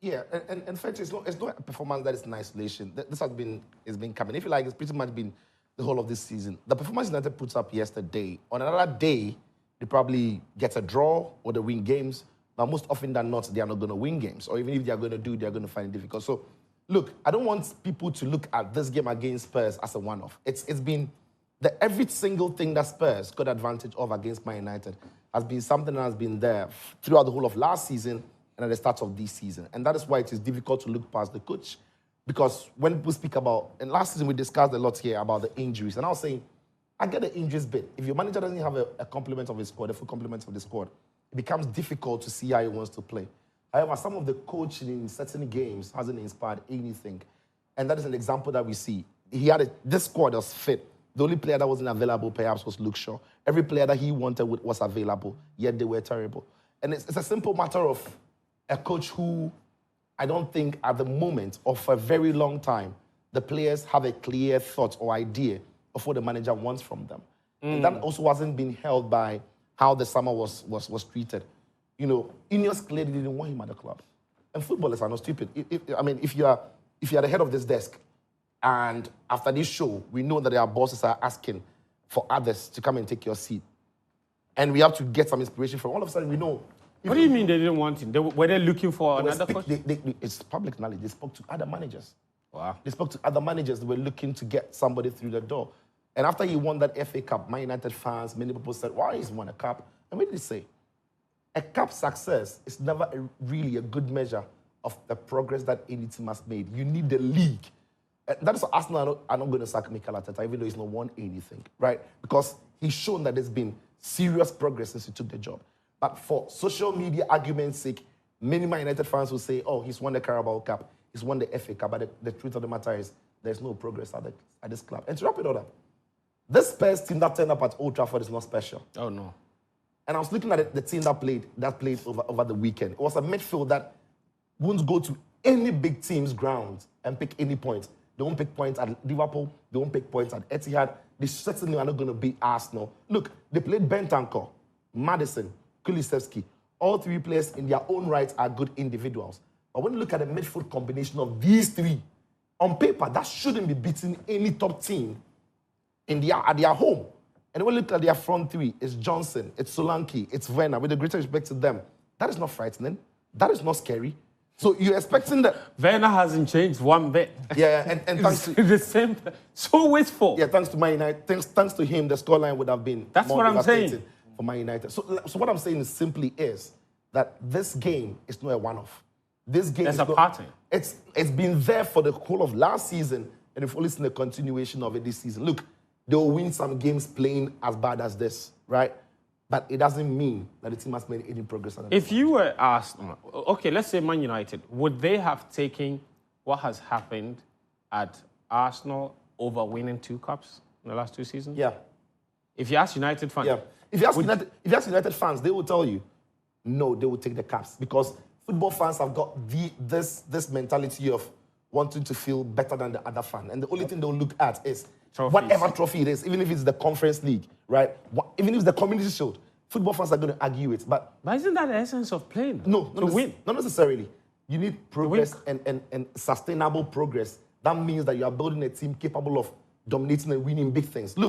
Yeah, and frankly, it's not a performance that is in isolation. This has been coming. If you like, it's pretty much been the whole of this season. The performance United puts up yesterday, on another day, they probably get a draw or they win games. But most often than not, they are not going to win games. Or even if they are going to do, they are going to find it difficult. So, look, I don't want people to look at this game against Spurs as a one-off. It's been every single thing that Spurs got advantage of against Man United has been something that has been there throughout the whole of last season and at the start of this season. And that is why it is difficult to look past the coach. Because when people speak about, and last season we discussed a lot here about the injuries, and I was saying, I get the injuries bit. If your manager doesn't have a complement of his squad, a full complement of the squad, it becomes difficult to see how he wants to play. However, some of the coaching in certain games hasn't inspired anything. And that is an example that we see. This squad was fit. The only player that wasn't available perhaps was Luke Shaw. Every player that he wanted was available, yet they were terrible. And it's a simple matter of a coach who I don't think at the moment or for a very long time, the players have a clear thought or idea of what the manager wants from them. And that also wasn't being held by how the summer was treated. You know, Ineos clearly didn't want him at the club. And footballers are not stupid. If you're the head of this desk, and after this show, we know that our bosses are asking for others to come and take your seat. And we have to get some inspiration from all of a sudden we know. What do you mean they didn't want him? Were they looking for another coach? It's public knowledge. They spoke to other managers. Wow. They spoke to other managers that were looking to get somebody through the door. And after he won that FA Cup, Man United fans, many people said, why he's won a cup? And what did he say? A cup success is never really a good measure of the progress that any team has made. You need the league. That is why Arsenal are not going to sack Mikel Arteta, even though he's not won anything, right? Because he's shown that there's been serious progress since he took the job. But for social media argument's sake, many Man United fans will say, oh, he's won the Carabao Cup, he's won the FA Cup, but the truth of the matter is there's no progress at this club. And to wrap it all up, this Spurs team that turned up at Old Trafford is not special. Oh, no. And I was looking at the team that played over the weekend. It was a midfield that won't go to any big team's ground and pick any points. They won't pick points at Liverpool. They won't pick points at Etihad. They certainly are not going to beat Arsenal. Look, they played Bentancur, Maddison, Kulusevski. All three players in their own right are good individuals. But when you look at the midfield combination of these three, on paper, that shouldn't be beating any top team at their home. And when you look at their front three, it's Johnson, it's Solanke, it's Werner, with the greatest respect to them. That is not frightening. That is not scary. So you're expecting that... Werner hasn't changed one bit. Yeah, and thanks to... the same... So wasteful. Yeah, thanks to Man United. Thanks to him, the scoreline would have been That's more what I'm saying. For Man United. So what I'm saying simply is that this game is not a one-off. This game There's a pattern. It's been there for the whole of last season, and if only seen a continuation of it this season. Look, they'll win some games playing as bad as this, right? But it doesn't mean that the team has made any progress. If you were asked, okay, let's say Man United, would they have taken what has happened at Arsenal over winning 2 cups in the last 2 seasons? Yeah. If you ask United fans... Yeah. If you ask United fans, they will tell you, no, they will take the caps. Because football fans have got this mentality of wanting to feel better than the other fan. And the only thing they'll look at is trophies. Whatever trophy it is, even if it's the Conference League, right? Even if it's the Community Shield, football fans are going to argue it. But isn't that the essence of playing? No, to win. Not necessarily. You need progress and sustainable progress. That means that you are building a team capable of dominating and winning big things. Look,